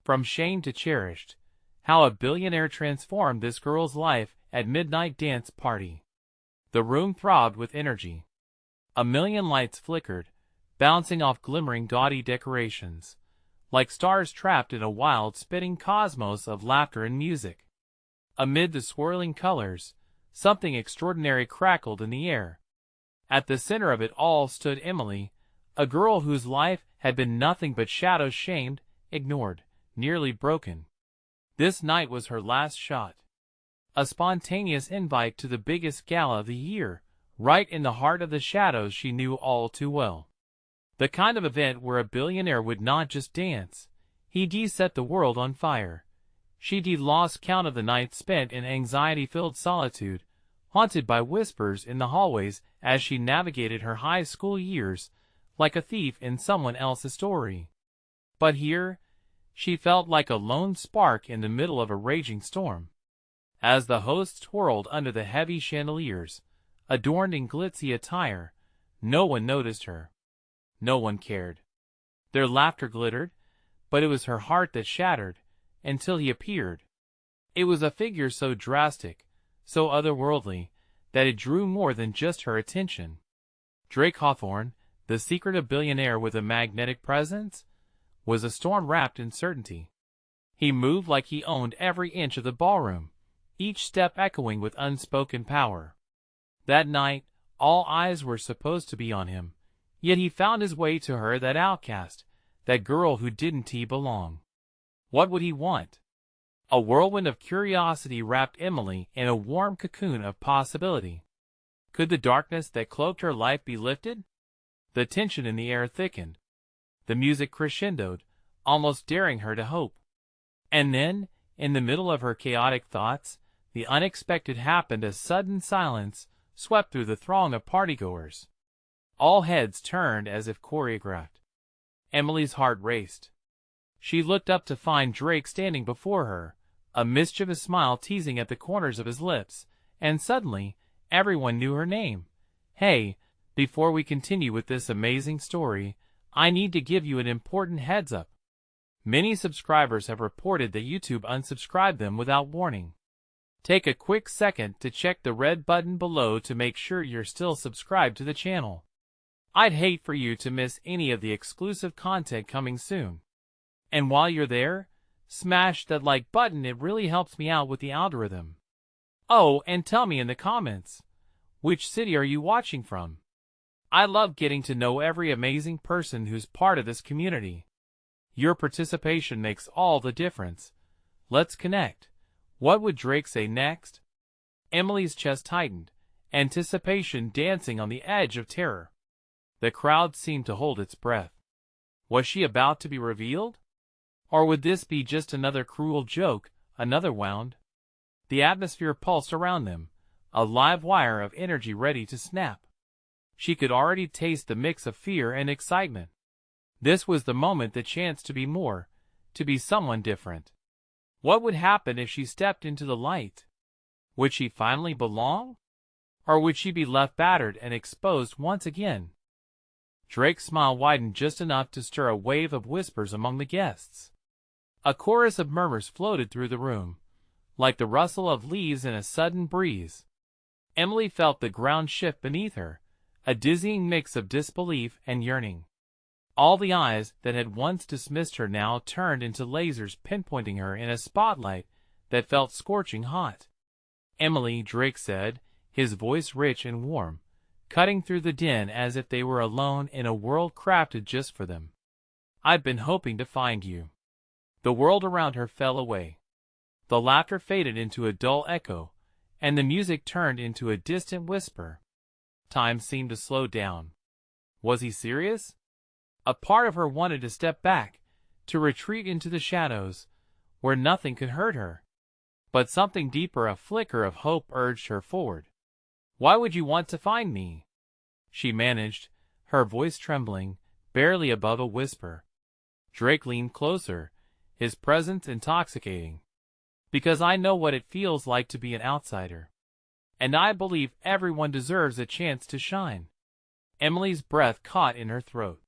From shamed to cherished, how a billionaire transformed this girl's life at midnight dance party. The room throbbed with energy. A million lights flickered, bouncing off glimmering gaudy decorations, like stars trapped in a wild spinning cosmos of laughter and music. Amid the swirling colors, something extraordinary crackled in the air. At the center of it all stood Emily, a girl whose life had been nothing but shadows, shamed, ignored, nearly broken. This night was her last shot. A spontaneous invite to the biggest gala of the year, right in the heart of the shadows she knew all too well. The kind of event where a billionaire would not just dance, he'd set the world on fire. She'd lost count of the nights spent in anxiety-filled solitude, haunted by whispers in the hallways as she navigated her high school years, like a thief in someone else's story. But here, she felt like a lone spark in the middle of a raging storm. As the hosts twirled under the heavy chandeliers, adorned in glitzy attire, no one noticed her. No one cared. Their laughter glittered, but it was her heart that shattered, until he appeared. It was a figure so drastic, so otherworldly, that it drew more than just her attention. Drake Hawthorne, the secretive billionaire with a magnetic presence, was a storm wrapped in certainty. He moved like he owned every inch of the ballroom, each step echoing with unspoken power. That night, all eyes were supposed to be on him, yet he found his way to her, that outcast, that girl who didn't belong. What would he want? A whirlwind of curiosity wrapped Emily in a warm cocoon of possibility. Could the darkness that cloaked her life be lifted? The tension in the air thickened. The music crescendoed, almost daring her to hope. And then, in the middle of her chaotic thoughts, the unexpected happened. A sudden silence swept through the throng of partygoers. All heads turned as if choreographed. Emily's heart raced. She looked up to find Drake standing before her, a mischievous smile teasing at the corners of his lips, and suddenly, everyone knew her name. Hey, before we continue with this amazing story, I need to give you an important heads up. Many subscribers have reported that YouTube unsubscribed them without warning. Take a quick second to check the red button below to make sure you're still subscribed to the channel. I'd hate for you to miss any of the exclusive content coming soon. And while you're there, smash that like button, it really helps me out with the algorithm. Oh, and tell me in the comments, which city are you watching from? I love getting to know every amazing person who's part of this community. Your participation makes all the difference. Let's connect. What would Drake say next? Emily's chest tightened, anticipation dancing on the edge of terror. The crowd seemed to hold its breath. Was she about to be revealed? Or would this be just another cruel joke, another wound? The atmosphere pulsed around them, a live wire of energy ready to snap. She could already taste the mix of fear and excitement. This was the moment, the chance to be more, to be someone different. What would happen if she stepped into the light? Would she finally belong? Or would she be left battered and exposed once again? Drake's smile widened just enough to stir a wave of whispers among the guests. A chorus of murmurs floated through the room, like the rustle of leaves in a sudden breeze. Emily felt the ground shift beneath her, a dizzying mix of disbelief and yearning. All the eyes that had once dismissed her now turned into lasers, pinpointing her in a spotlight that felt scorching hot. "Emily," Drake said, his voice rich and warm, cutting through the din as if they were alone in a world crafted just for them. "I've been hoping to find you." The world around her fell away. The laughter faded into a dull echo, and the music turned into a distant whisper. Time seemed to slow down. Was he serious? A part of her wanted to step back, to retreat into the shadows, where nothing could hurt her. But something deeper, a flicker of hope, urged her forward. "Why would you want to find me?" she managed, her voice trembling, barely above a whisper. Drake leaned closer, his presence intoxicating. "Because I know what it feels like to be an outsider. And I believe everyone deserves a chance to shine." Emily's breath caught in her throat.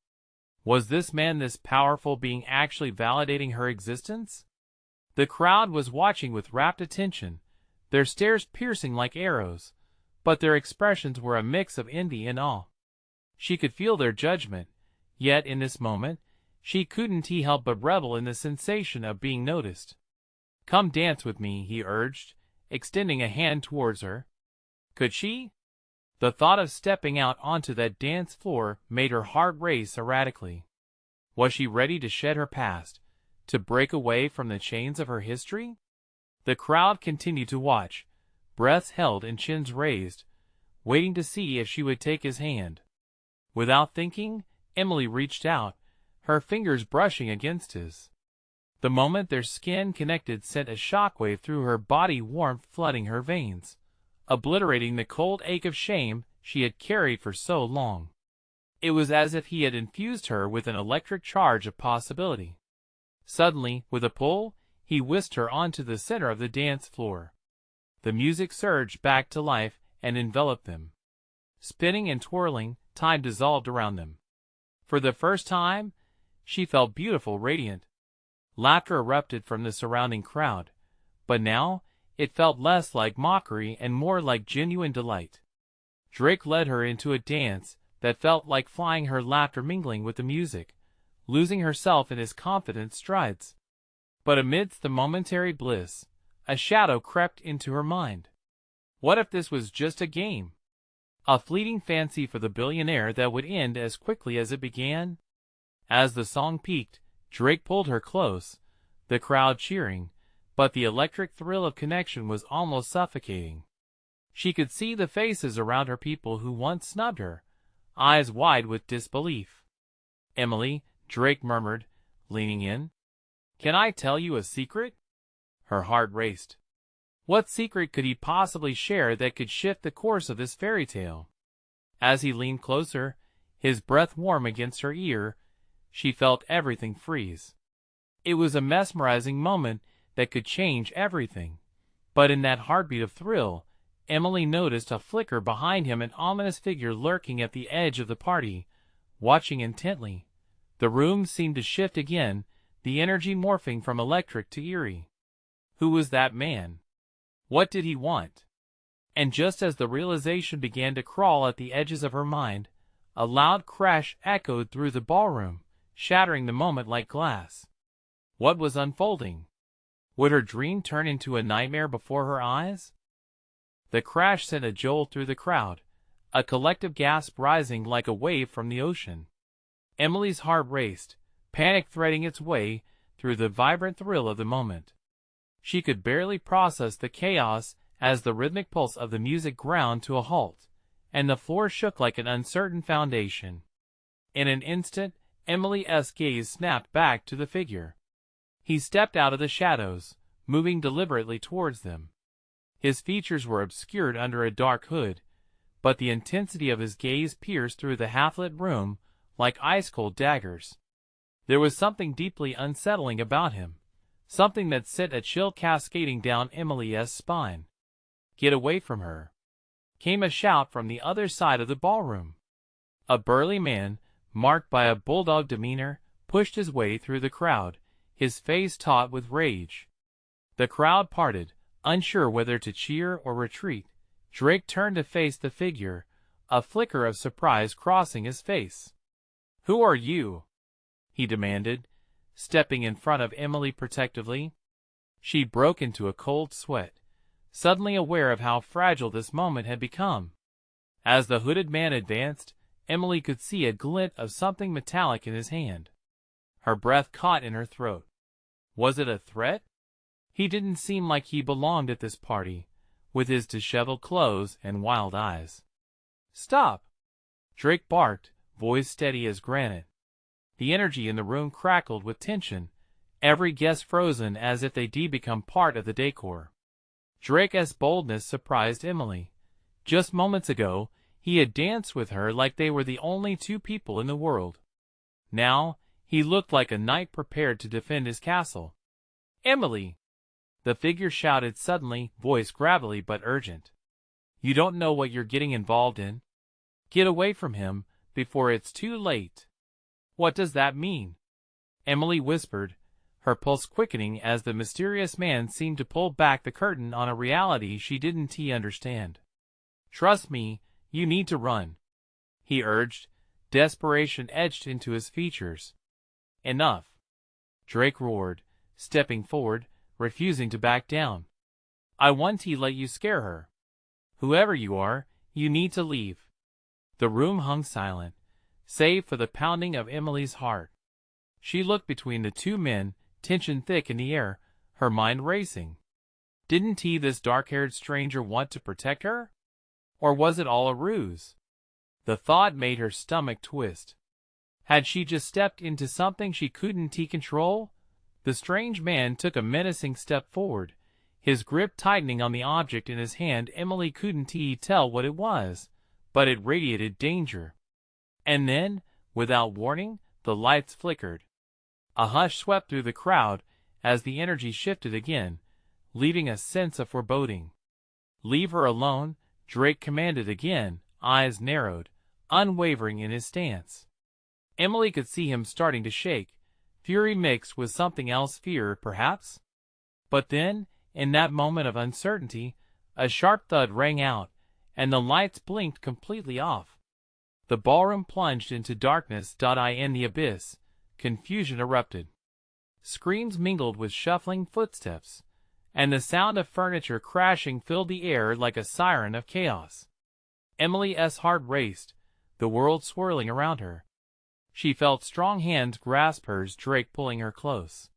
Was this man, this powerful being, actually validating her existence? The crowd was watching with rapt attention, their stares piercing like arrows, but their expressions were a mix of envy and awe. She could feel their judgment, yet in this moment, she couldn't help but revel in the sensation of being noticed. "Come dance with me," he urged, extending a hand towards her. Could she? The thought of stepping out onto that dance floor made her heart race erratically. Was she ready to shed her past, to break away from the chains of her history? The crowd continued to watch, breaths held and chins raised, waiting to see if she would take his hand. Without thinking, Emily reached out, her fingers brushing against his. The moment their skin connected sent a shockwave through her body, warmth flooding her veins, obliterating the cold ache of shame she had carried for so long. It was as if he had infused her with an electric charge of possibility. Suddenly, with a pull, he whisked her onto the center of the dance floor. The music surged back to life and enveloped them. Spinning and twirling, time dissolved around them. For the first time, she felt beautiful, radiant. Laughter erupted from the surrounding crowd, but now it felt less like mockery and more like genuine delight. Drake led her into a dance that felt like flying, her laughter mingling with the music, losing herself in his confident strides. But amidst the momentary bliss, a shadow crept into her mind. What if this was just a game? A fleeting fancy for the billionaire that would end as quickly as it began? As the song peaked, Drake pulled her close, the crowd cheering, but the electric thrill of connection was almost suffocating. She could see the faces around her, people who once snubbed her, eyes wide with disbelief. "Emily," Drake murmured, leaning in. "Can I tell you a secret?" Her heart raced. What secret could he possibly share that could shift the course of this fairy tale? As he leaned closer, his breath warm against her ear, she felt everything freeze. It was a mesmerizing moment that could change everything. But in that heartbeat of thrill, Emily noticed a flicker behind him, an ominous figure lurking at the edge of the party, watching intently. The room seemed to shift again, the energy morphing from electric to eerie. Who was that man? What did he want? And just as the realization began to crawl at the edges of her mind, a loud crash echoed through the ballroom, shattering the moment like glass. What was unfolding? Would her dream turn into a nightmare before her eyes? The crash sent a jolt through the crowd, a collective gasp rising like a wave from the ocean. Emily's heart raced, panic threading its way through the vibrant thrill of the moment. She could barely process the chaos as the rhythmic pulse of the music ground to a halt, and the floor shook like an uncertain foundation. In an instant, Emily's gaze snapped back to the figure. He stepped out of the shadows, moving deliberately towards them. His features were obscured under a dark hood, but the intensity of his gaze pierced through the half-lit room like ice-cold daggers. There was something deeply unsettling about him, something that sent a chill cascading down Emily's spine. "Get away from her!" came a shout from the other side of the ballroom. A burly man, marked by a bulldog demeanor, pushed his way through the crowd, his face taut with rage. The crowd parted, unsure whether to cheer or retreat. Drake turned to face the figure, a flicker of surprise crossing his face. "Who are you?" he demanded, stepping in front of Emily protectively. She broke into a cold sweat, suddenly aware of how fragile this moment had become. As the hooded man advanced, Emily could see a glint of something metallic in his hand. Her breath caught in her throat. Was it a threat? He didn't seem like he belonged at this party, with his disheveled clothes and wild eyes. "Stop!" Drake barked, voice steady as granite. The energy in the room crackled with tension, every guest frozen as if they'd become part of the decor. Drake's boldness surprised Emily. Just moments ago, he had danced with her like they were the only two people in the world. Now, he looked like a knight prepared to defend his castle. "Emily!" the figure shouted suddenly, voice gravelly but urgent. "You don't know what you're getting involved in. Get away from him before it's too late." What does that mean? Emily whispered, her pulse quickening as the mysterious man seemed to pull back the curtain on a reality she didn't understand. Trust me, you need to run, he urged, desperation etched into his features. Enough, Drake roared, stepping forward, refusing to back down. I want to let you scare her. Whoever you are, you need to leave. The room hung silent, save for the pounding of Emily's heart. She looked between the two men, tension thick in the air, her mind racing. Didn't this dark-haired stranger want to protect her? Or was it all a ruse? The thought made her stomach twist. Had she just stepped into something she couldn't control? The strange man took a menacing step forward, his grip tightening on the object in his hand. Emily couldn't tell what it was, but it radiated danger. And then, without warning, the lights flickered. A hush swept through the crowd as the energy shifted again, leaving a sense of foreboding. Leave her alone, Drake commanded again, eyes narrowed, unwavering in his stance. Emily could see him starting to shake, fury mixed with something else, fear perhaps? But then, in that moment of uncertainty, a sharp thud rang out, and the lights blinked completely off. The ballroom plunged into darkness. In the abyss, confusion erupted. Screams mingled with shuffling footsteps, and the sound of furniture crashing filled the air like a siren of chaos. Emily's heart raced, the world swirling around her. She felt strong hands grasp hers, Drake pulling her close.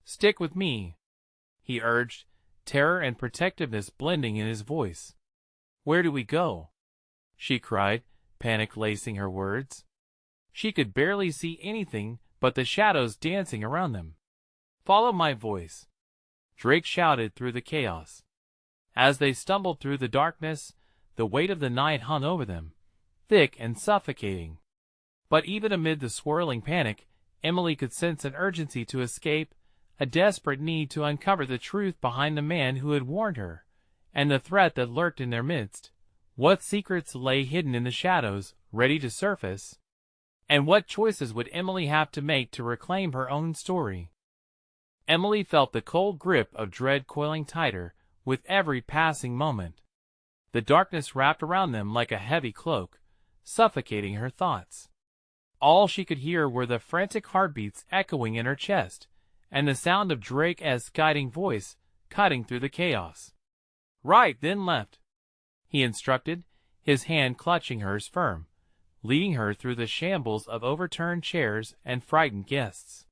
Stick with me, he urged, terror and protectiveness blending in his voice. Where do we go? She cried, panic lacing her words. She could barely see anything but the shadows dancing around them. Follow my voice, Drake shouted through the chaos. As they stumbled through the darkness, the weight of the night hung over them, thick and suffocating. But even amid the swirling panic, Emily could sense an urgency to escape, a desperate need to uncover the truth behind the man who had warned her, and the threat that lurked in their midst. What secrets lay hidden in the shadows, ready to surface? And what choices would Emily have to make to reclaim her own story? Emily felt the cold grip of dread coiling tighter with every passing moment. The darkness wrapped around them like a heavy cloak, suffocating her thoughts. All she could hear were the frantic heartbeats echoing in her chest, and the sound of Drake's guiding voice cutting through the chaos. Right, then left, he instructed, his hand clutching hers firm, leading her through the shambles of overturned chairs and frightened guests.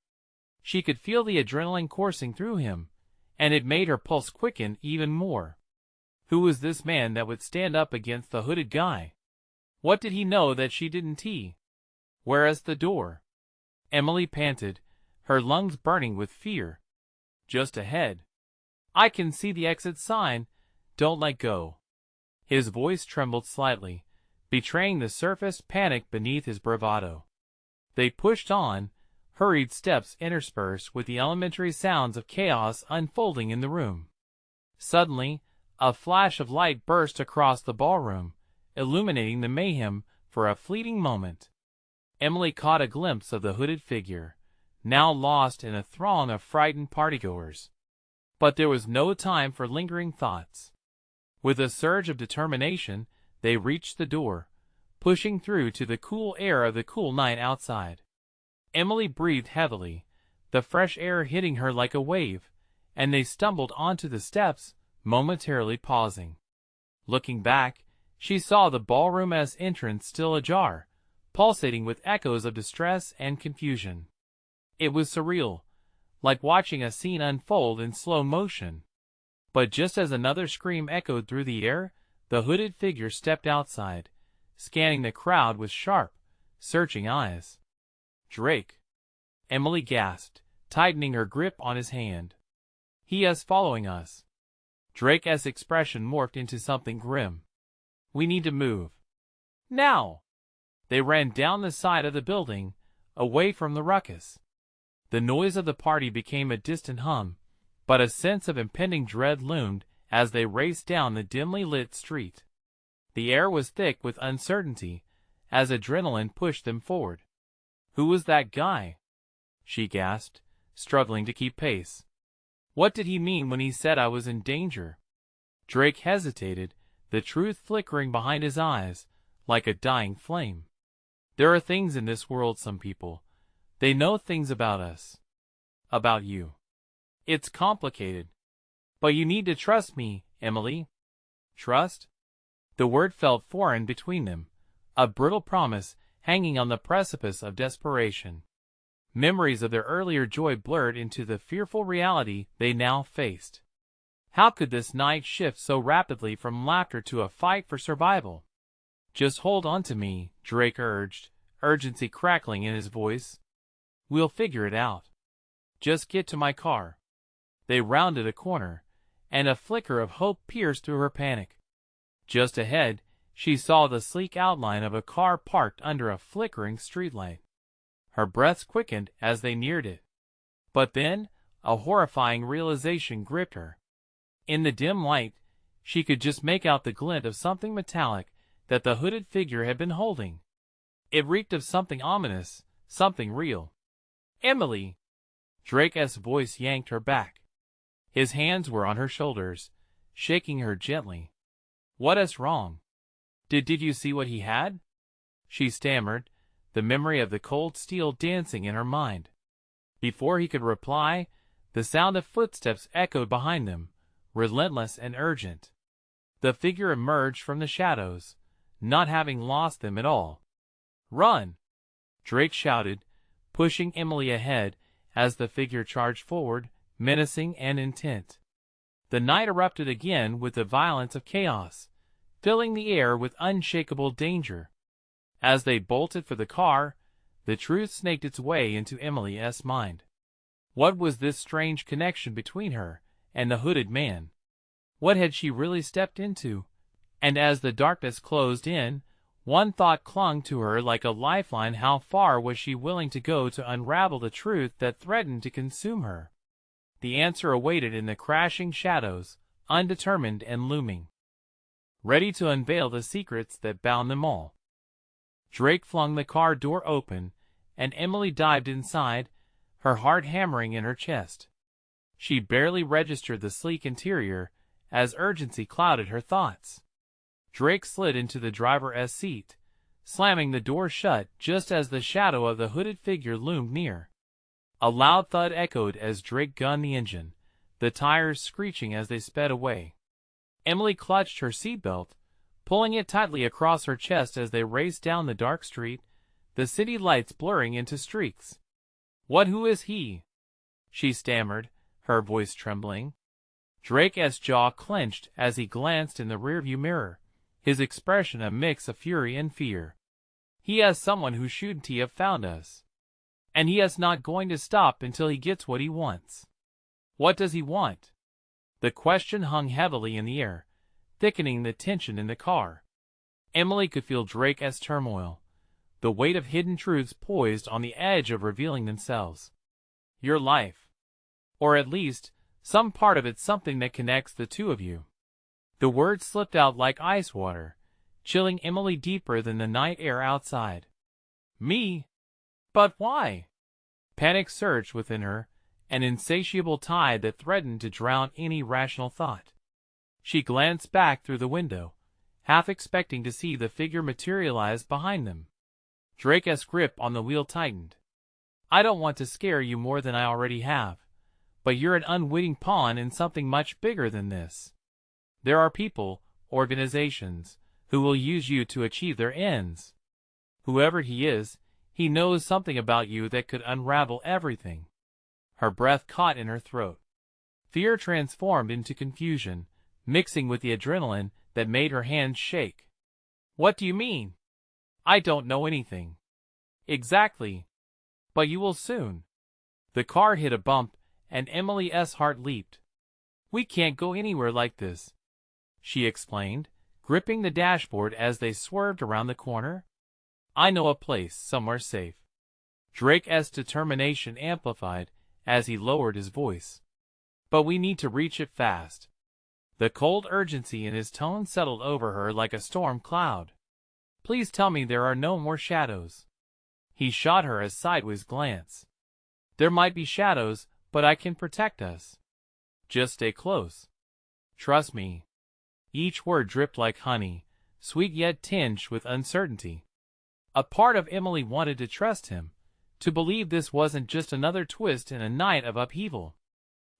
She could feel the adrenaline coursing through him, and it made her pulse quicken even more. Who was this man that would stand up against the hooded guy? What did he know that she didn't? Where is the door? Emily panted, her lungs burning with fear. Just ahead. I can see the exit sign. Don't let go. His voice trembled slightly, betraying the surfaced panic beneath his bravado. They pushed on, hurried steps interspersed with the elementary sounds of chaos unfolding in the room. Suddenly, a flash of light burst across the ballroom, illuminating the mayhem for a fleeting moment. Emily caught a glimpse of the hooded figure, now lost in a throng of frightened partygoers. But there was no time for lingering thoughts. With a surge of determination, they reached the door, pushing through to the cool air of the cool night outside. Emily breathed heavily, the fresh air hitting her like a wave, and they stumbled onto the steps, momentarily pausing. Looking back, she saw the ballroom's entrance still ajar, pulsating with echoes of distress and confusion. It was surreal, like watching a scene unfold in slow motion. But just as another scream echoed through the air, the hooded figure stepped outside, scanning the crowd with sharp, searching eyes. Drake, Emily gasped, tightening her grip on his hand. He is following us. Drake's expression morphed into something grim. We need to move. Now! They ran down the side of the building, away from the ruckus. The noise of the party became a distant hum, but a sense of impending dread loomed as they raced down the dimly lit street. The air was thick with uncertainty, as adrenaline pushed them forward. Who was that guy? She gasped, struggling to keep pace. What did he mean when he said I was in danger? Drake hesitated, the truth flickering behind his eyes, like a dying flame. There are things in this world, some people. They know things about us. About you. It's complicated. But you need to trust me, Emily. Trust? The word felt foreign between them, a brittle promise hanging on the precipice of desperation. Memories of their earlier joy blurred into the fearful reality they now faced. How could this night shift so rapidly from laughter to a fight for survival? Just hold on to me, Drake urged, urgency crackling in his voice. We'll figure it out. Just get to my car. They rounded a corner, and a flicker of hope pierced through her panic. Just ahead, she saw the sleek outline of a car parked under a flickering streetlight. Her breath quickened as they neared it. But then, a horrifying realization gripped her. In the dim light, she could just make out the glint of something metallic that the hooded figure had been holding. It reeked of something ominous, something real. Emily! Drake's voice yanked her back. His hands were on her shoulders, shaking her gently. What is wrong? Did you see what he had? She stammered, the memory of the cold steel dancing in her mind. Before he could reply, the sound of footsteps echoed behind them, relentless and urgent. The figure emerged from the shadows, not having lost them at all. Run! Drake shouted, pushing Emily ahead as the figure charged forward, menacing and intent. The night erupted again with the violence of chaos, filling the air with unshakable danger. As they bolted for the car, the truth snaked its way into Emily's mind. What was this strange connection between her and the hooded man? What had she really stepped into? And as the darkness closed in, one thought clung to her like a lifeline: how far was she willing to go to unravel the truth that threatened to consume her? The answer awaited in the crashing shadows, undetermined and looming, ready to unveil the secrets that bound them all. Drake flung the car door open, and Emily dived inside, her heart hammering in her chest. She barely registered the sleek interior, as urgency clouded her thoughts. Drake slid into the driver's seat, slamming the door shut just as the shadow of the hooded figure loomed near. A loud thud echoed as Drake gunned the engine, the tires screeching as they sped away. Emily clutched her seatbelt, pulling it tightly across her chest as they raced down the dark street, the city lights blurring into streaks. Who is he? She stammered, her voice trembling. Drake's jaw clenched as he glanced in the rearview mirror, his expression a mix of fury and fear. He is someone who shouldn't have found us. And he is not going to stop until he gets what he wants. What does he want? The question hung heavily in the air, thickening the tension in the car. Emily could feel Drake's turmoil, the weight of hidden truths poised on the edge of revealing themselves. Your life. Or at least, some part of it, something that connects the two of you. The words slipped out like ice water, chilling Emily deeper than the night air outside. Me? But why? Panic surged within her, an insatiable tide that threatened to drown any rational thought. She glanced back through the window, half expecting to see the figure materialize behind them. Drake's grip on the wheel tightened. I don't want to scare you more than I already have, but you're an unwitting pawn in something much bigger than this. There are people, organizations, who will use you to achieve their ends. Whoever he is, he knows something about you that could unravel everything. Her breath caught in her throat. Fear transformed into confusion, mixing with the adrenaline that made her hands shake. What do you mean? I don't know anything. Exactly. But you will soon. The car hit a bump, and Emily's heart leaped. We can't go anywhere like this, she explained, gripping the dashboard as they swerved around the corner. I know a place somewhere safe. Drake's determination amplified as he lowered his voice. But we need to reach it fast. The cold urgency in his tone settled over her like a storm cloud. Please tell me there are no more shadows. He shot her a sideways glance. "There might be shadows, but I can protect us. Just stay close. Trust me." Each word dripped like honey, sweet yet tinged with uncertainty. A part of Emily wanted to trust him, to believe this wasn't just another twist in a night of upheaval.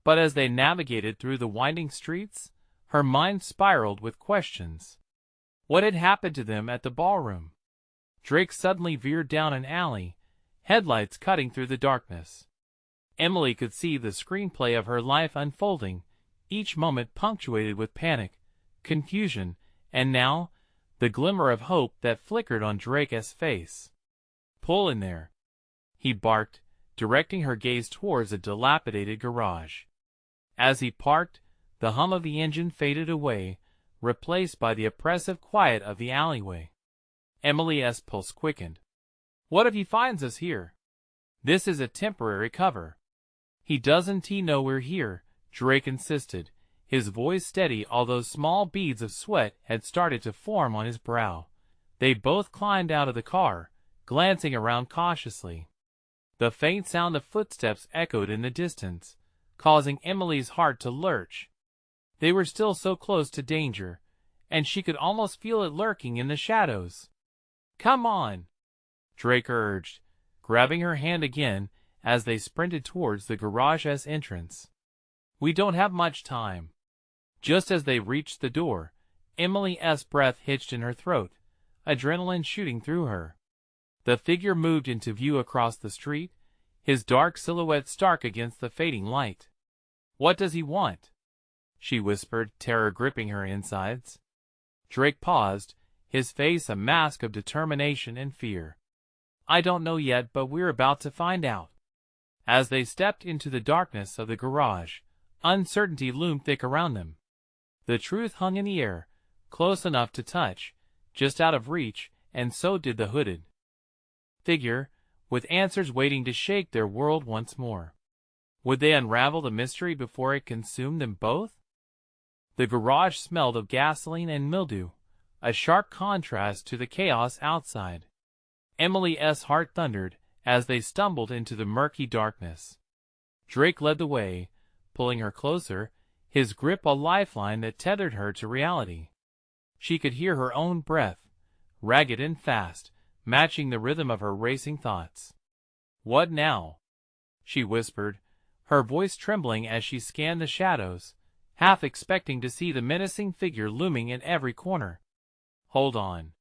But as they navigated through the winding streets, her mind spiraled with questions. What had happened to them at the ballroom? Drake suddenly veered down an alley, headlights cutting through the darkness. Emily could see the screenplay of her life unfolding, each moment punctuated with panic, confusion, and now, the glimmer of hope that flickered on Drake's face. "Pull in there," he barked, directing her gaze towards a dilapidated garage. As he parked, the hum of the engine faded away, replaced by the oppressive quiet of the alleyway. Emily's pulse quickened. "What if he finds us here? This is a temporary cover." "He doesn't know we're here," Drake insisted, his voice steady although small beads of sweat had started to form on his brow. They both climbed out of the car, glancing around cautiously. The faint sound of footsteps echoed in the distance, causing Emily's heart to lurch. They were still so close to danger, and she could almost feel it lurking in the shadows. "Come on," Drake urged, grabbing her hand again as they sprinted towards the garage's entrance. "We don't have much time." Just as they reached the door, Emily's breath hitched in her throat, adrenaline shooting through her. The figure moved into view across the street, his dark silhouette stark against the fading light. "What does he want?" she whispered, terror gripping her insides. Drake paused, his face a mask of determination and fear. "I don't know yet, but we're about to find out." As they stepped into the darkness of the garage, uncertainty loomed thick around them. The truth hung in the air, close enough to touch, just out of reach, and so did the hooded figure, with answers waiting to shake their world once more. Would they unravel the mystery before it consumed them both? The garage smelled of gasoline and mildew, a sharp contrast to the chaos outside. Emily's heart thundered as they stumbled into the murky darkness. Drake led the way, pulling her closer, his grip a lifeline that tethered her to reality. She could hear her own breath, ragged and fast, matching the rhythm of her racing thoughts. "What now?" she whispered, her voice trembling as she scanned the shadows, half expecting to see the menacing figure looming in every corner. "Hold on."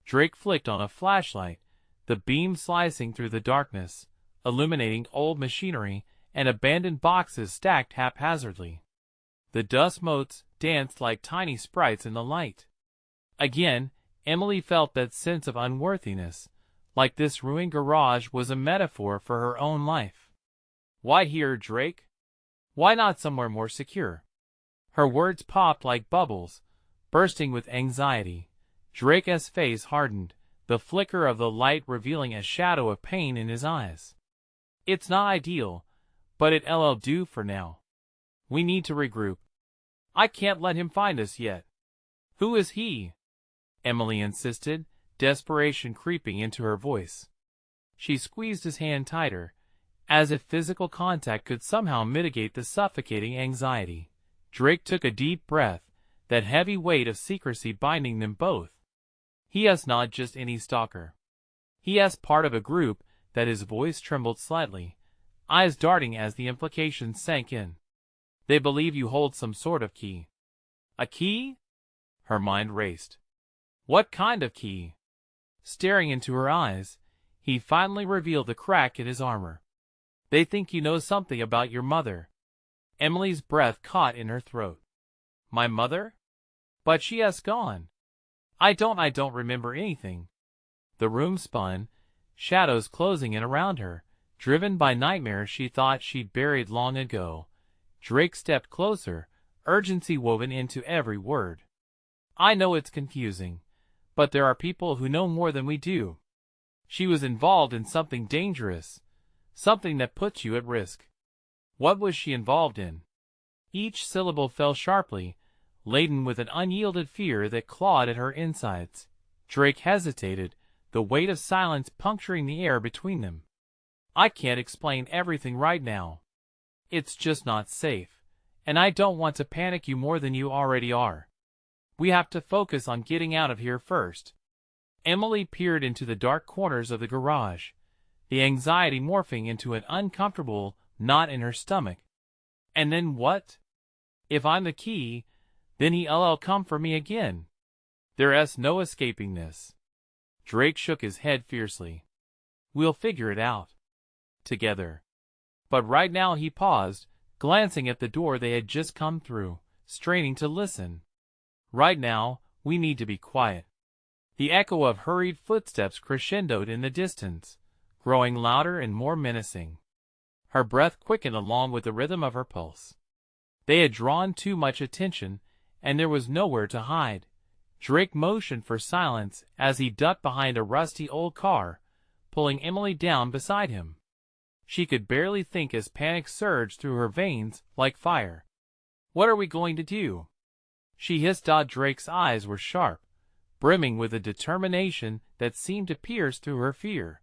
Drake flicked on a flashlight, the beam slicing through the darkness, illuminating old machinery and abandoned boxes stacked haphazardly. The dust motes danced like tiny sprites in the light. Again, Emily felt that sense of unworthiness, like this ruined garage was a metaphor for her own life. "Why here, Drake? Why not somewhere more secure?" Her words popped like bubbles, bursting with anxiety. Drake's face hardened, the flicker of the light revealing a shadow of pain in his eyes. "It's not ideal, but it'll do for now. We need to regroup. I can't let him find us yet." "Who is he?" Emily insisted, desperation creeping into her voice. She squeezed his hand tighter, as if physical contact could somehow mitigate the suffocating anxiety. Drake took a deep breath, that heavy weight of secrecy binding them both. "He is not just any stalker. He is part of a group," that his voice trembled slightly, eyes darting as the implications sank in. "They believe you hold some sort of key." "A key?" Her mind raced. "What kind of key?" Staring into her eyes, he finally revealed the crack in his armor. "They think you know something about your mother." Emily's breath caught in her throat. "My mother? But she has gone. I don't remember anything." The room spun, shadows closing in around her, driven by nightmares she thought she'd buried long ago. Drake stepped closer, urgency woven into every word. "I know it's confusing, but there are people who know more than we do. She was involved in something dangerous, something that puts you at risk." "What was she involved in?" Each syllable fell sharply, laden with an unyielded fear that clawed at her insides. Drake hesitated, the weight of silence puncturing the air between them. I can't explain everything right now. It's just not safe, and I don't want to panic you more than you already are. We have to focus on getting out of here first. Emily peered into the dark corners of the garage, the anxiety morphing into an uncomfortable knot in her stomach. And then what? If I'm the key, then he'll come for me again. There's no escaping this. Drake shook his head fiercely. We'll figure it out. Together. But right now he paused, glancing at the door they had just come through, straining to listen. Right now, we need to be quiet. The echo of hurried footsteps crescendoed in the distance, growing louder and more menacing. Her breath quickened along with the rhythm of her pulse. They had drawn too much attention, and there was nowhere to hide. Drake motioned for silence as he ducked behind a rusty old car, pulling Emily down beside him. She could barely think as panic surged through her veins like fire. What are we going to do? She hissed. Drake's eyes were sharp, brimming with a determination that seemed to pierce through her fear.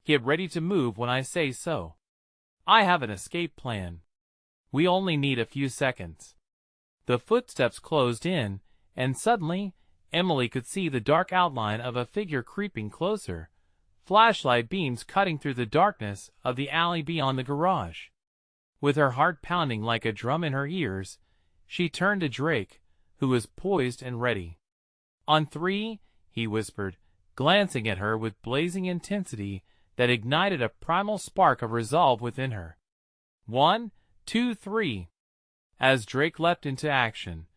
Get ready to move when I say so. I have an escape plan. We only need a few seconds. The footsteps closed in, and suddenly, Emily could see the dark outline of a figure creeping closer, flashlight beams cutting through the darkness of the alley beyond the garage. With her heart pounding like a drum in her ears, she turned to Drake, who was poised and ready. On three, he whispered, glancing at her with blazing intensity that ignited a primal spark of resolve within her. 1, 2, 3. As Drake leapt into action,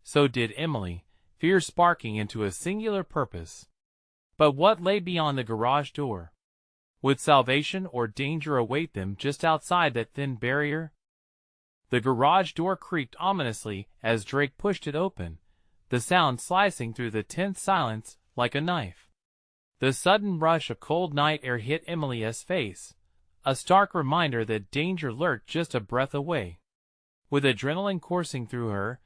so did Emily, fear sparking into a singular purpose. But what lay beyond the garage door? Would salvation or danger await them just outside that thin barrier? The garage door creaked ominously as Drake pushed it open, the sound slicing through the tense silence like a knife. The sudden rush of cold night air hit Emily's face, a stark reminder that danger lurked just a breath away. With adrenaline coursing through her,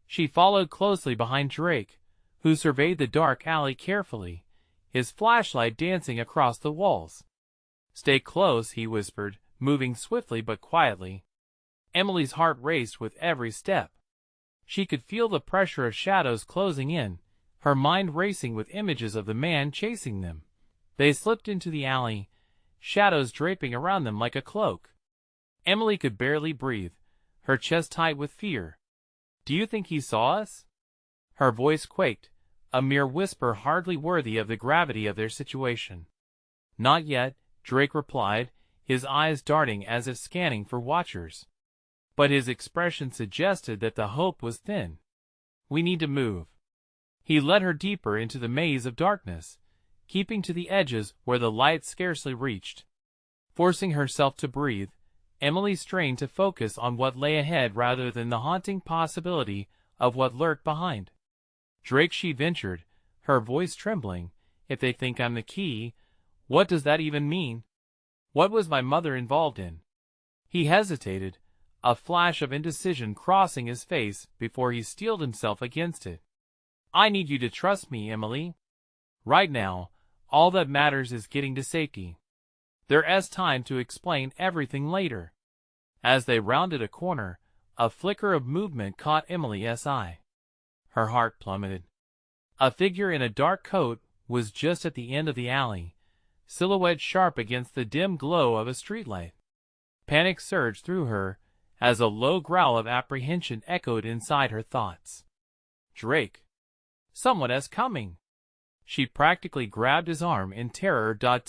she followed closely behind Drake, who surveyed the dark alley carefully, his flashlight dancing across the walls. Stay close, he whispered, moving swiftly but quietly. Emily's heart raced with every step. She could feel the pressure of shadows closing in, her mind racing with images of the man chasing them. They slipped into the alley, shadows draping around them like a cloak. Emily could barely breathe, her chest tight with fear. Do you think he saw us? Her voice quaked, a mere whisper hardly worthy of the gravity of their situation. Not yet, Drake replied, his eyes darting as if scanning for watchers. But his expression suggested that the hope was thin. We need to move. He led her deeper into the maze of darkness, keeping to the edges where the light scarcely reached. Forcing herself to breathe, Emily strained to focus on what lay ahead rather than the haunting possibility of what lurked behind. Drake, she ventured, her voice trembling, if they think I'm the key, what does that even mean? What was my mother involved in? He hesitated, a flash of indecision crossing his face before he steeled himself against it. I need you to trust me, Emily. Right now, all that matters is getting to safety. There's time to explain everything later. As they rounded a corner, a flicker of movement caught Emily's eye. Her heart plummeted. A figure in a dark coat was just at the end of the alley, silhouette sharp against the dim glow of a streetlight. Panic surged through her, as a low growl of apprehension echoed inside her thoughts. Drake. Someone is coming. She practically grabbed his arm in terror. To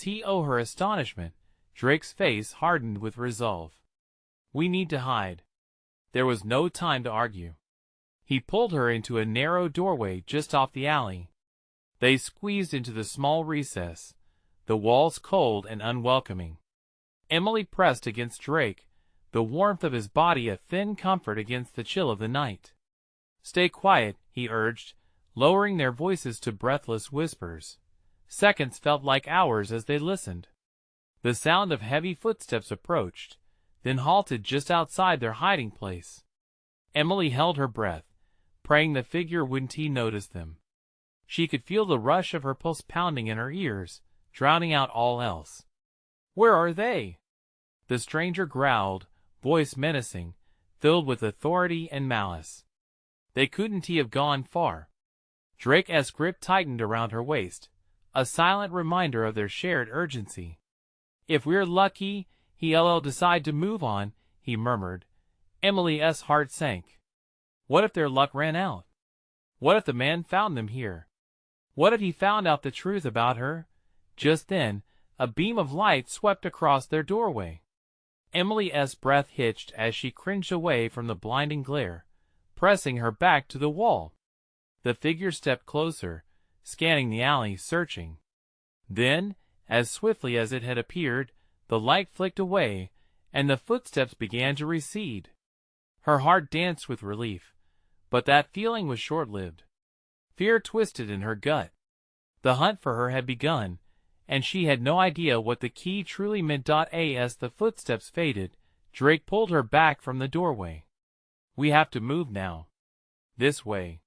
her astonishment, Drake's face hardened with resolve. We need to hide. There was no time to argue. He pulled her into a narrow doorway just off the alley. They squeezed into the small recess, the walls cold and unwelcoming. Emily pressed against Drake, the warmth of his body a thin comfort against the chill of the night. Stay quiet, he urged, lowering their voices to breathless whispers. Seconds felt like hours as they listened. The sound of heavy footsteps approached, then halted just outside their hiding place. Emily held her breath, praying the figure wouldn't notice them. She could feel the rush of her pulse pounding in her ears, drowning out all else. "Where are they?" The stranger growled, voice menacing, filled with authority and malice. "They couldn't have gone far." Drake's grip tightened around her waist, a silent reminder of their shared urgency. "If we're lucky, he'll decide to move on," he murmured. Emily's heart sank. What if their luck ran out? What if the man found them here? What if he found out the truth about her? Just then, a beam of light swept across their doorway. Emily's breath hitched as she cringed away from the blinding glare, pressing her back to the wall. The figure stepped closer, scanning the alley, searching. Then, as swiftly as it had appeared, the light flicked away, and the footsteps began to recede. Her heart danced with relief, but that feeling was short-lived. Fear twisted in her gut. The hunt for her had begun, and she had no idea what the key truly meant. As the footsteps faded, Drake pulled her back from the doorway. "We have to move now. This way."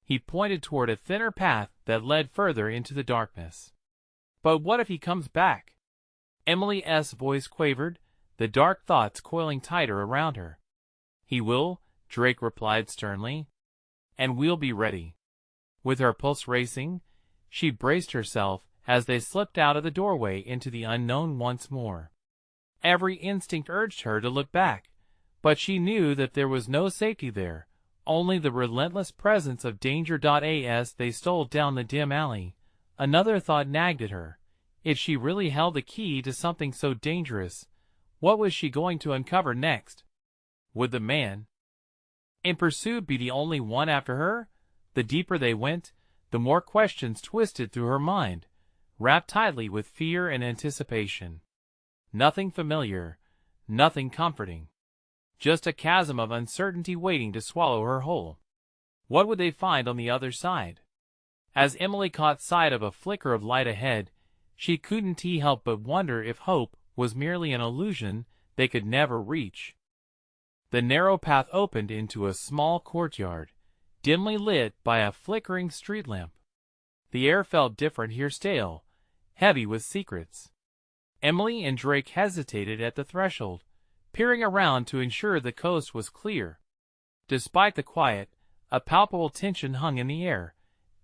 He pointed toward a thinner path that led further into the darkness. "But what if he comes back?" Emily's voice quavered, the dark thoughts coiling tighter around her. "He will," Drake replied sternly. "And we'll be ready." With her pulse racing, she braced herself as they slipped out of the doorway into the unknown once more. Every instinct urged her to look back, but she knew that there was no safety there, only the relentless presence of danger. As they stole down the dim alley, another thought nagged at her. If she really held the key to something so dangerous, what was she going to uncover next? Would the man in pursuit be the only one after her? The deeper they went, the more questions twisted through her mind, wrapped tightly with fear and anticipation. Nothing familiar, nothing comforting. Just a chasm of uncertainty waiting to swallow her whole. What would they find on the other side? As Emily caught sight of a flicker of light ahead, she couldn't help but wonder if hope was merely an illusion they could never reach. The narrow path opened into a small courtyard, dimly lit by a flickering street lamp. The air felt different here, stale, heavy with secrets. Emily and Drake hesitated at the threshold, peering around to ensure the coast was clear. Despite the quiet, a palpable tension hung in the air,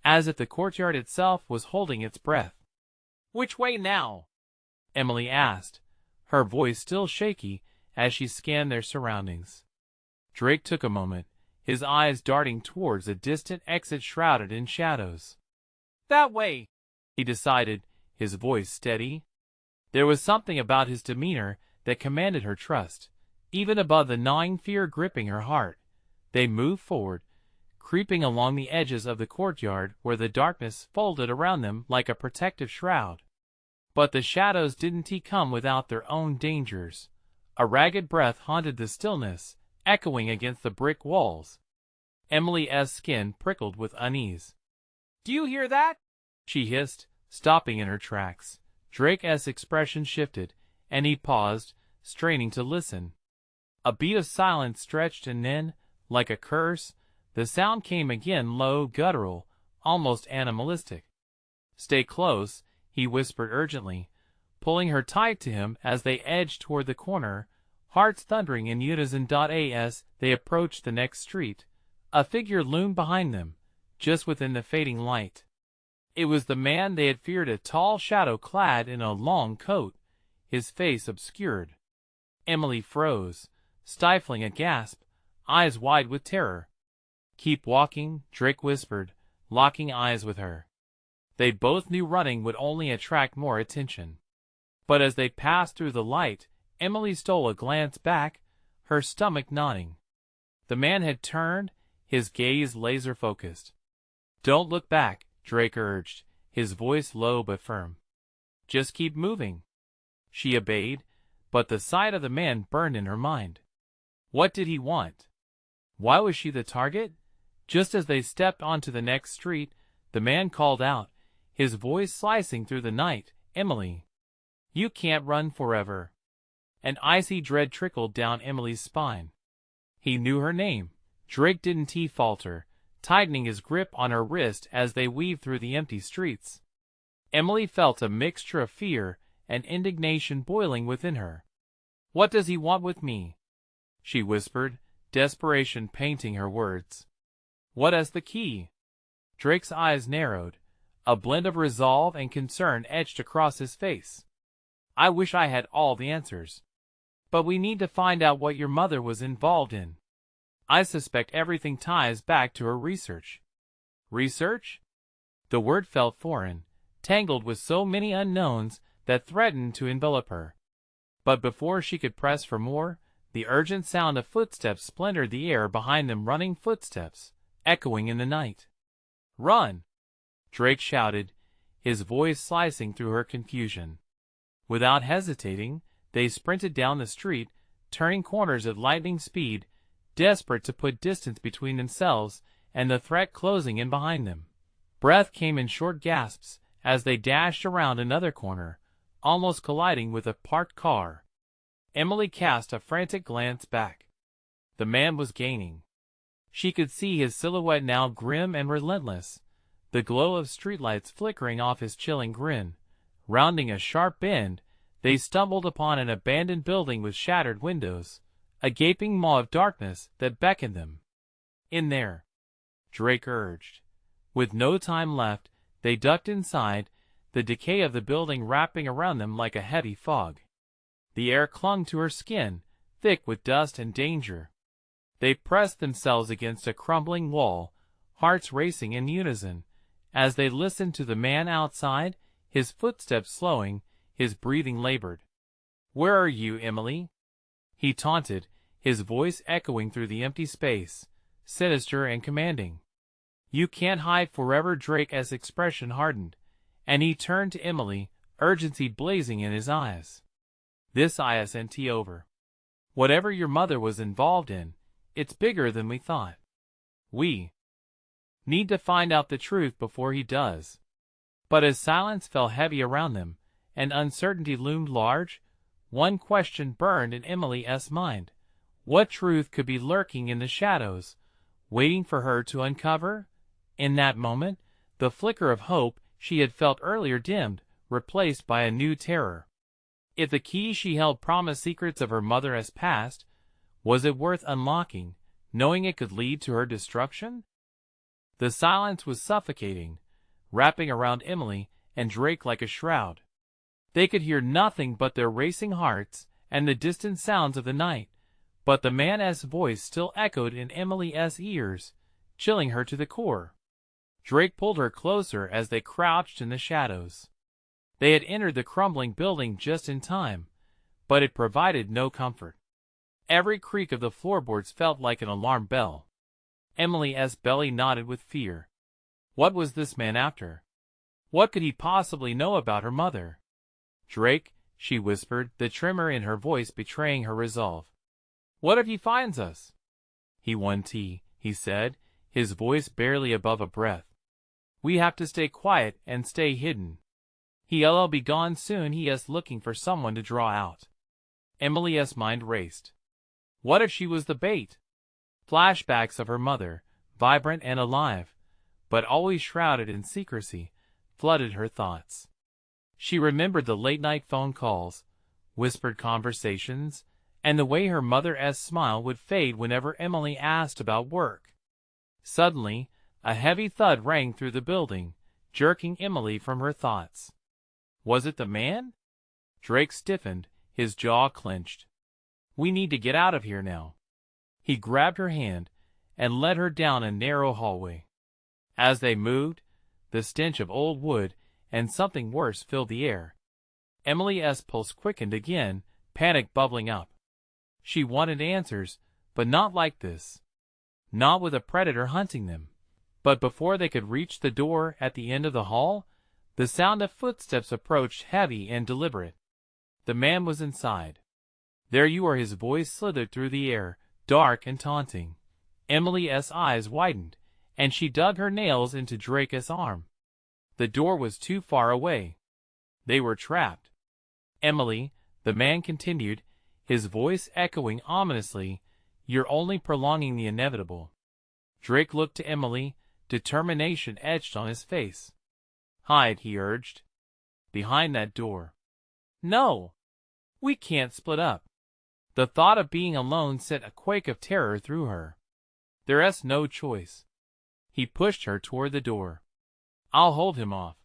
as if the courtyard itself was holding its breath. "Which way now?" Emily asked, her voice still shaky as she scanned their surroundings. Drake took a moment, his eyes darting towards a distant exit shrouded in shadows. "That way," he decided, his voice steady. There was something about his demeanor that commanded her trust, even above the gnawing fear gripping her heart. They moved forward, creeping along the edges of the courtyard where the darkness folded around them like a protective shroud. But the shadows didn't come without their own dangers. A ragged breath haunted the stillness, echoing against the brick walls. Emily's skin prickled with unease. "Do you hear that?" she hissed, stopping in her tracks. Drake's expression shifted, and he paused, straining to listen. A beat of silence stretched, and then, like a curse, the sound came again, low, guttural, almost animalistic. "Stay close," he whispered urgently, pulling her tight to him as they edged toward the corner, hearts thundering in unison. As they approached the next street, a figure loomed behind them, just within the fading light. It was the man they had feared, a tall shadow clad in a long coat, his face obscured. Emily froze, stifling a gasp, eyes wide with terror. "Keep walking," Drake whispered, locking eyes with her. They both knew running would only attract more attention. But as they passed through the light, Emily stole a glance back, her stomach knotting. The man had turned, his gaze laser-focused. "Don't look back," Drake urged, his voice low but firm. "Just keep moving." She obeyed, but the sight of the man burned in her mind. What did he want? Why was she the target? Just as they stepped onto the next street, the man called out, his voice slicing through the night, "Emily, you can't run forever." An icy dread trickled down Emily's spine. He knew her name. Drake didn't falter, tightening his grip on her wrist as they weaved through the empty streets. Emily felt a mixture of fear and indignation boiling within her. "What does he want with me?" she whispered, desperation painting her words. "What has the key?" Drake's eyes narrowed. A blend of resolve and concern etched across his face. "I wish I had all the answers. But we need to find out what your mother was involved in. I suspect everything ties back to her research." "Research?" The word felt foreign, tangled with so many unknowns that threatened to envelop her. But before she could press for more, the urgent sound of footsteps splintered the air behind them, running footsteps, echoing in the night. "Run!" Drake shouted, his voice slicing through her confusion. Without hesitating, they sprinted down the street, turning corners at lightning speed, desperate to put distance between themselves and the threat closing in behind them. Breath came in short gasps as they dashed around another corner, almost colliding with a parked car. Emily cast a frantic glance back. The man was gaining. She could see his silhouette now grim and relentless, the glow of streetlights flickering off his chilling grin. Rounding a sharp bend, they stumbled upon an abandoned building with shattered windows, a gaping maw of darkness that beckoned them. "In there," Drake urged. With no time left, they ducked inside, the decay of the building wrapping around them like a heavy fog. The air clung to her skin, thick with dust and danger. They pressed themselves against a crumbling wall, hearts racing in unison, as they listened to the man outside, his footsteps slowing, his breathing labored. "Where are you, Emily?" he taunted, his voice echoing through the empty space, sinister and commanding. "You can't hide forever." Drake's expression hardened, and he turned to Emily, urgency blazing in his eyes. "This isn't over. Whatever your mother was involved in, it's bigger than we thought. We need to find out the truth before he does." But as silence fell heavy around them, and uncertainty loomed large, one question burned in Emily's mind. What truth could be lurking in the shadows, waiting for her to uncover? In that moment, the flicker of hope she had felt earlier dimmed, replaced by a new terror. If the key she held promised secrets of her mother's past, was it worth unlocking, knowing it could lead to her destruction? The silence was suffocating, wrapping around Emily and Drake like a shroud. They could hear nothing but their racing hearts and the distant sounds of the night, but the man's voice still echoed in Emily's ears, chilling her to the core. Drake pulled her closer as they crouched in the shadows. They had entered the crumbling building just in time, but it provided no comfort. Every creak of the floorboards felt like an alarm bell. Emily's belly knotted with fear. What was this man after? What could he possibly know about her mother? "Drake," she whispered, the tremor in her voice betraying her resolve. "What if he finds us?" "He won't," he said, his voice barely above a breath. "We have to stay quiet and stay hidden. He'll be gone soon." He is looking for someone to draw out. Emily's mind raced. What if she was the bait? Flashbacks of her mother, vibrant and alive, but always shrouded in secrecy, flooded her thoughts. She remembered the late-night phone calls, whispered conversations, and the way her mother's smile would fade whenever Emily asked about work. Suddenly, a heavy thud rang through the building, jerking Emily from her thoughts. Was it the man? Drake stiffened, his jaw clenched. "We need to get out of here now." He grabbed her hand and led her down a narrow hallway. As they moved, the stench of old wood and something worse filled the air. Emily's pulse quickened again, panic bubbling up. She wanted answers, but not like this. Not with a predator hunting them. But before they could reach the door at the end of the hall, the sound of footsteps approached, heavy and deliberate. The man was inside. "There you are." His voice slithered through the air, dark and taunting. Emily's eyes widened, and she dug her nails into Drake's arm. The door was too far away. They were trapped. "Emily," the man continued, his voice echoing ominously, "you're only prolonging the inevitable." Drake looked to Emily, determination etched on his face. "Hide," he urged. behind that door. No! We can't split up. The thought of being alone sent a quake of terror through her. There's no choice. He pushed her toward the door. I'll hold him off.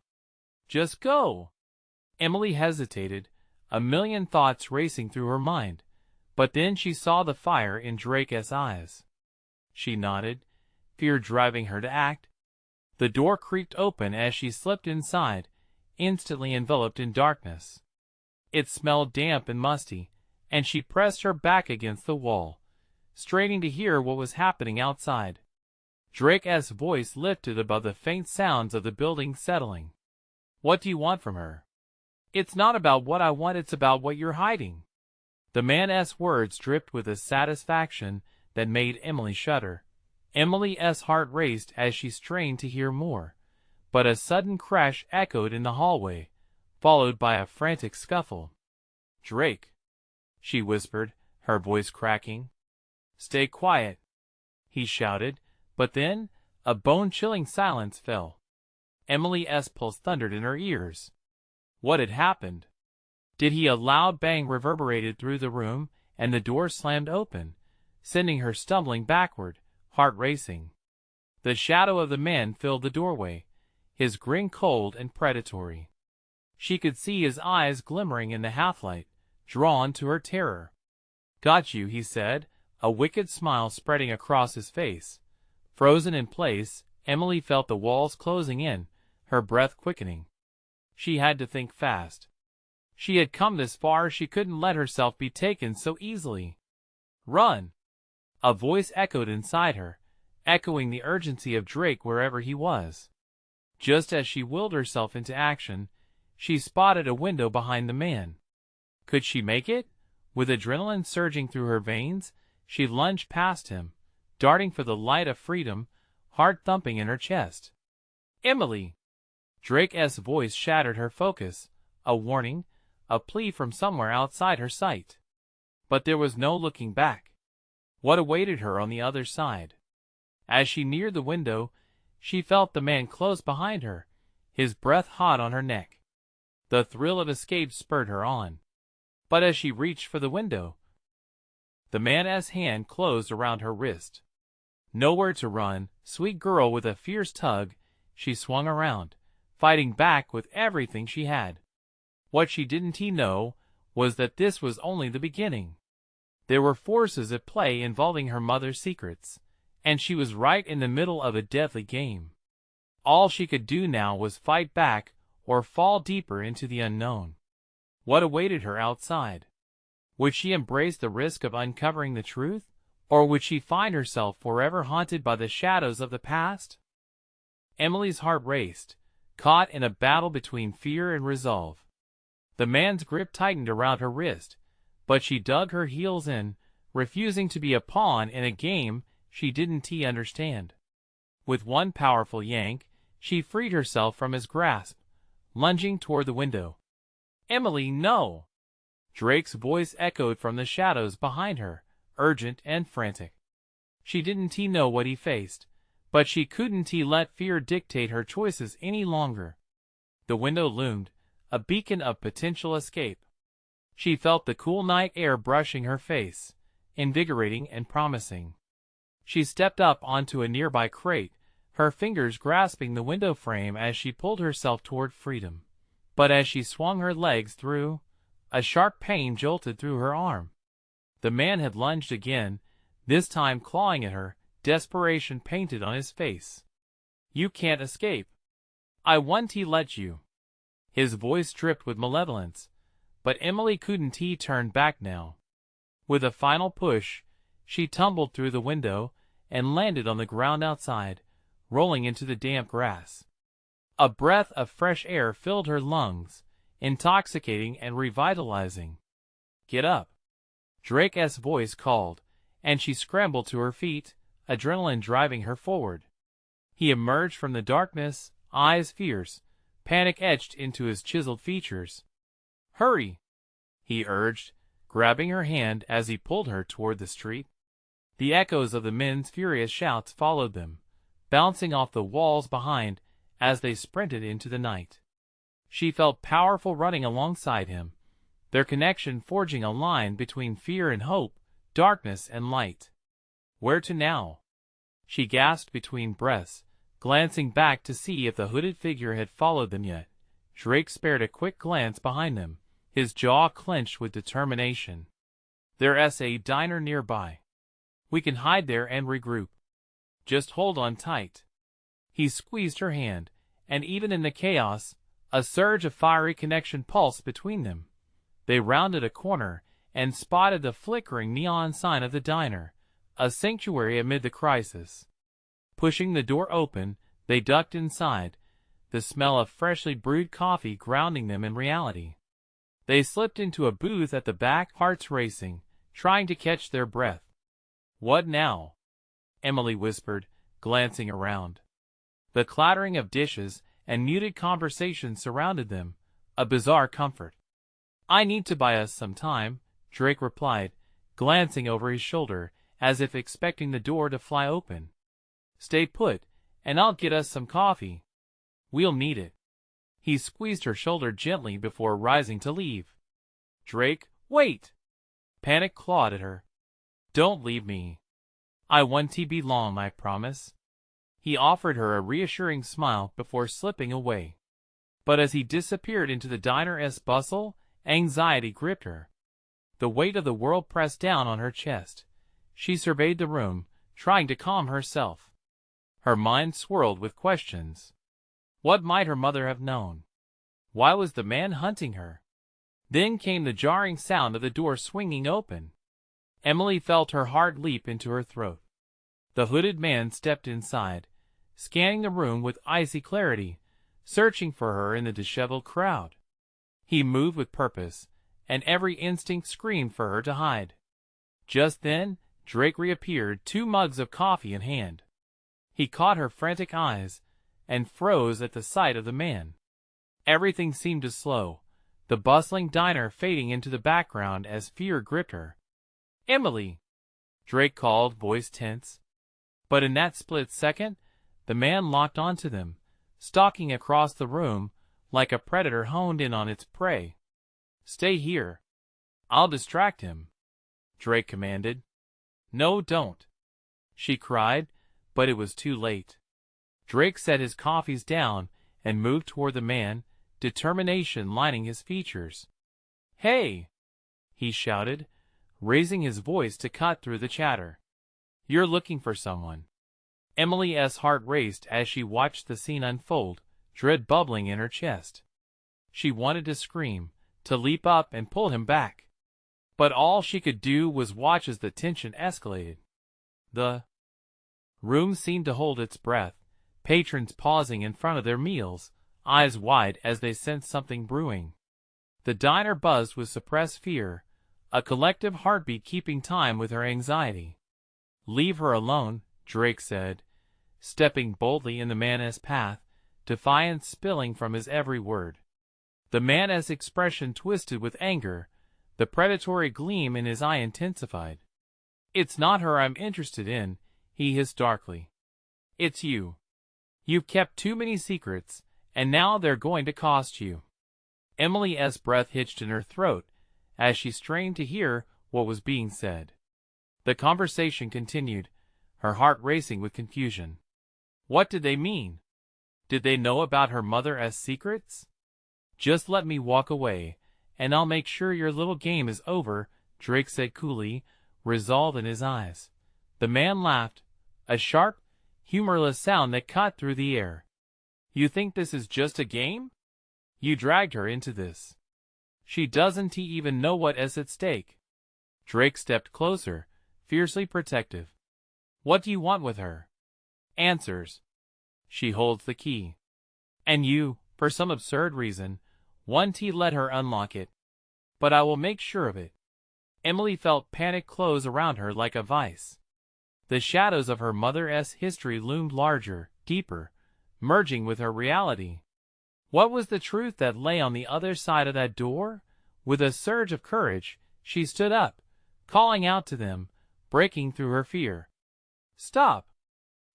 Just go. Emily hesitated, a million thoughts racing through her mind, but then she saw the fire in Drake's eyes. She nodded, fear driving her to act. The door creaked open as she slipped inside, instantly enveloped in darkness. It smelled damp and musty, and she pressed her back against the wall, straining to hear what was happening outside. Drake's voice lifted above the faint sounds of the building settling. What do you want from her? It's not about what I want, it's about what you're hiding. The man's words dripped with a satisfaction that made Emily shudder. Emily's heart raced as she strained to hear more, but a sudden crash echoed in the hallway, followed by a frantic scuffle. Drake, she whispered, her voice cracking. Stay quiet, he shouted, but then a bone-chilling silence fell. Emily's pulse thundered in her ears. What had happened? A loud bang reverberated through the room, and the door slammed open, sending her stumbling backward, heart racing. The shadow of the man filled the doorway, his grin cold and predatory. She could see his eyes glimmering in the half-light, drawn to her terror. Got you, he said, a wicked smile spreading across his face. Frozen in place, Emily felt the walls closing in, her breath quickening. She had to think fast. She had come this far, she couldn't let herself be taken so easily. Run! A voice echoed inside her, echoing the urgency of Drake wherever he was. Just as she willed herself into action, she spotted a window behind the man. Could she make it? With adrenaline surging through her veins, she lunged past him, darting for the light of freedom, heart thumping in her chest. Emily! Drake's voice shattered her focus, a warning, a plea from somewhere outside her sight. But there was no looking back. What awaited her on the other side? As she neared the window, she felt the man close behind her, his breath hot on her neck. The thrill of escape spurred her on. But as she reached for the window, the man's hand closed around her wrist. Nowhere to run, sweet girl, with a fierce tug, she swung around, fighting back with everything she had. What she didn't know was that this was only the beginning. There were forces at play involving her mother's secrets, and she was right in the middle of a deadly game. All she could do now was fight back or fall deeper into the unknown. What awaited her outside? Would she embrace the risk of uncovering the truth, or would she find herself forever haunted by the shadows of the past? Emily's heart raced, caught in a battle between fear and resolve. The man's grip tightened around her wrist, but she dug her heels in, refusing to be a pawn in a game she didn't understand. With one powerful yank, she freed herself from his grasp, lunging toward the window. Emily, no! Drake's voice echoed from the shadows behind her, urgent and frantic. She didn't know what he faced, but she couldn't let fear dictate her choices any longer. The window loomed, a beacon of potential escape. She felt the cool night air brushing her face, invigorating and promising. She stepped up onto a nearby crate, her fingers grasping the window frame as she pulled herself toward freedom. But as she swung her legs through, a sharp pain jolted through her arm. The man had lunged again, this time clawing at her, desperation painted on his face. You can't escape. I won't let you. His voice dripped with malevolence, but Emily couldn't turn back now. With a final push, she tumbled through the window and landed on the ground outside, rolling into the damp grass. A breath of fresh air filled her lungs, intoxicating and revitalizing. Get up! Drake's voice called, and she scrambled to her feet, adrenaline driving her forward. He emerged from the darkness, eyes fierce, panic etched into his chiseled features. Hurry! He urged, grabbing her hand as he pulled her toward the street. The echoes of the men's furious shouts followed them, bouncing off the walls behind as they sprinted into the night. She felt powerful running alongside him, their connection forging a line between fear and hope, darkness and light. Where to now? She gasped between breaths, glancing back to see if the hooded figure had followed them yet. Drake spared a quick glance behind them, his jaw clenched with determination. There's a diner nearby. We can hide there and regroup. Just hold on tight. He squeezed her hand, and even in the chaos, a surge of fiery connection pulsed between them. They rounded a corner and spotted the flickering neon sign of the diner, a sanctuary amid the crisis. Pushing the door open, they ducked inside, the smell of freshly brewed coffee grounding them in reality. They slipped into a booth at the back, hearts racing, trying to catch their breath. "What now?" Emily whispered, glancing around. The clattering of dishes and muted conversation surrounded them, a bizarre comfort. "I need to buy us some time," Drake replied, glancing over his shoulder, as if expecting the door to fly open. "Stay put, and I'll get us some coffee. We'll need it." He squeezed her shoulder gently before rising to leave. "Drake, wait!" Panic clawed at her. "Don't leave me. I won't be long, I promise." He offered her a reassuring smile before slipping away. But as he disappeared into the diner's bustle, anxiety gripped her. The weight of the world pressed down on her chest. She surveyed the room, trying to calm herself. Her mind swirled with questions. What might her mother have known? Why was the man hunting her? Then came the jarring sound of the door swinging open. Emily felt her heart leap into her throat. The hooded man stepped inside, scanning the room with icy clarity, searching for her in the disheveled crowd. He moved with purpose, and every instinct screamed for her to hide. Just then, Drake reappeared, 2 mugs of coffee in hand. He caught her frantic eyes, and froze at the sight of the man. Everything seemed to slow, the bustling diner fading into the background as fear gripped her. "Emily!" Drake called, voice tense. But in that split second, the man locked onto them, stalking across the room like a predator honed in on its prey. "Stay here. I'll distract him," Drake commanded. "No, don't," she cried, but it was too late. Drake set his coffees down and moved toward the man, determination lining his features. "Hey!" he shouted, raising his voice to cut through the chatter. "You're looking for someone." Emily's heart raced as she watched the scene unfold, dread bubbling in her chest. She wanted to scream, to leap up and pull him back. But all she could do was watch as the tension escalated. The room seemed to hold its breath, patrons pausing in front of their meals, eyes wide as they sensed something brewing. The diner buzzed with suppressed fear, a collective heartbeat keeping time with her anxiety. "Leave her alone," Drake said, stepping boldly in the man's path, defiance spilling from his every word. The man's expression twisted with anger, the predatory gleam in his eye intensified. "It's not her I'm interested in," he hissed darkly. "It's you. You've kept too many secrets, and now they're going to cost you." Emily's breath hitched in her throat as she strained to hear what was being said. The conversation continued, her heart racing with confusion. What did they mean? Did they know about her mother's secrets? "Just let me walk away, and I'll make sure your little game is over," Drake said coolly, resolve in his eyes. The man laughed, a sharp, humorless sound that cut through the air. "You think this is just a game? You dragged her into this. She doesn't even know what is at stake." Drake stepped closer, fiercely protective. "What do you want with her?" "Answers. She holds the key. And you, for some absurd reason, want to let her unlock it. But I will make sure of it." Emily felt panic close around her like a vice. The shadows of her mother's history loomed larger, deeper, merging with her reality. What was the truth that lay on the other side of that door? With a surge of courage, she stood up, calling out to them, breaking through her fear. "Stop!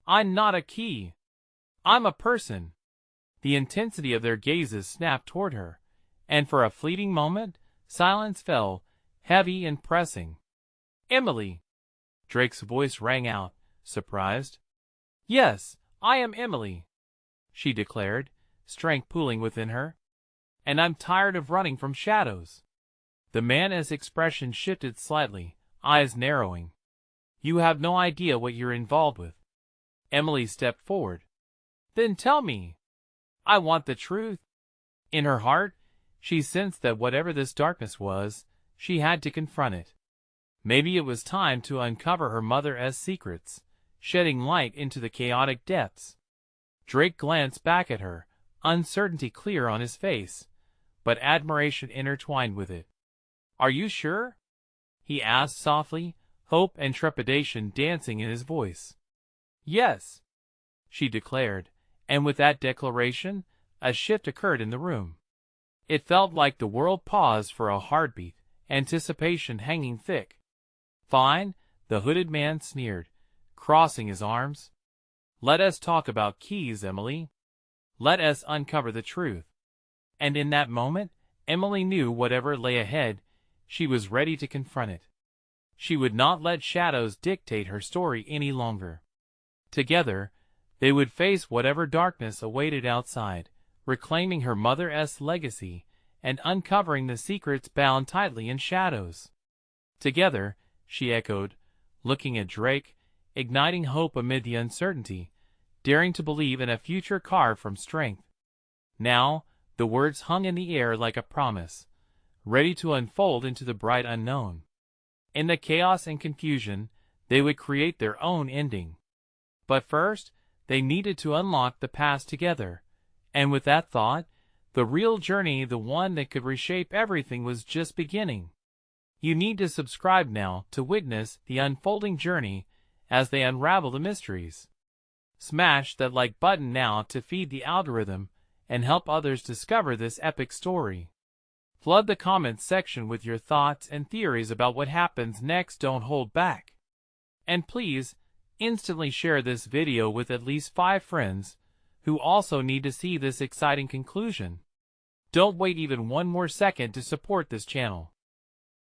I'm not a key. I'm a person." The intensity of their gazes snapped toward her, and for a fleeting moment, silence fell, heavy and pressing. "Emily!" Drake's voice rang out, surprised. "Yes, I am Emily," she declared, strength pooling within her. "And I'm tired of running from shadows." The man's expression shifted slightly, eyes narrowing. "You have no idea what you're involved with." Emily stepped forward. "Then tell me. I want the truth." In her heart, she sensed that whatever this darkness was, she had to confront it. Maybe it was time to uncover her mother's secrets, shedding light into the chaotic depths. Drake glanced back at her, uncertainty clear on his face, but admiration intertwined with it. "Are you sure?" he asked softly, hope and trepidation dancing in his voice. "Yes," she declared, and with that declaration, a shift occurred in the room. It felt like the world paused for a heartbeat, anticipation hanging thick. "Fine," the hooded man sneered, crossing his arms. "Let us talk about keys, Emily. Let us uncover the truth." And in that moment, Emily knew whatever lay ahead, she was ready to confront it. She would not let shadows dictate her story any longer. Together, they would face whatever darkness awaited outside, reclaiming her mother's legacy and uncovering the secrets bound tightly in shadows. "Together," she echoed, looking at Drake, igniting hope amid the uncertainty, daring to believe in a future carved from strength. Now, the words hung in the air like a promise, ready to unfold into the bright unknown. In the chaos and confusion, they would create their own ending. But first, they needed to unlock the past together, and with that thought, the real journey, the one that could reshape everything, was just beginning. You need to subscribe now to witness the unfolding journey as they unravel the mysteries. Smash that like button now to feed the algorithm and help others discover this epic story. Flood the comments section with your thoughts and theories about what happens next. Don't hold back. And please, instantly share this video with at least 5 friends who also need to see this exciting conclusion. Don't wait even one more second to support this channel.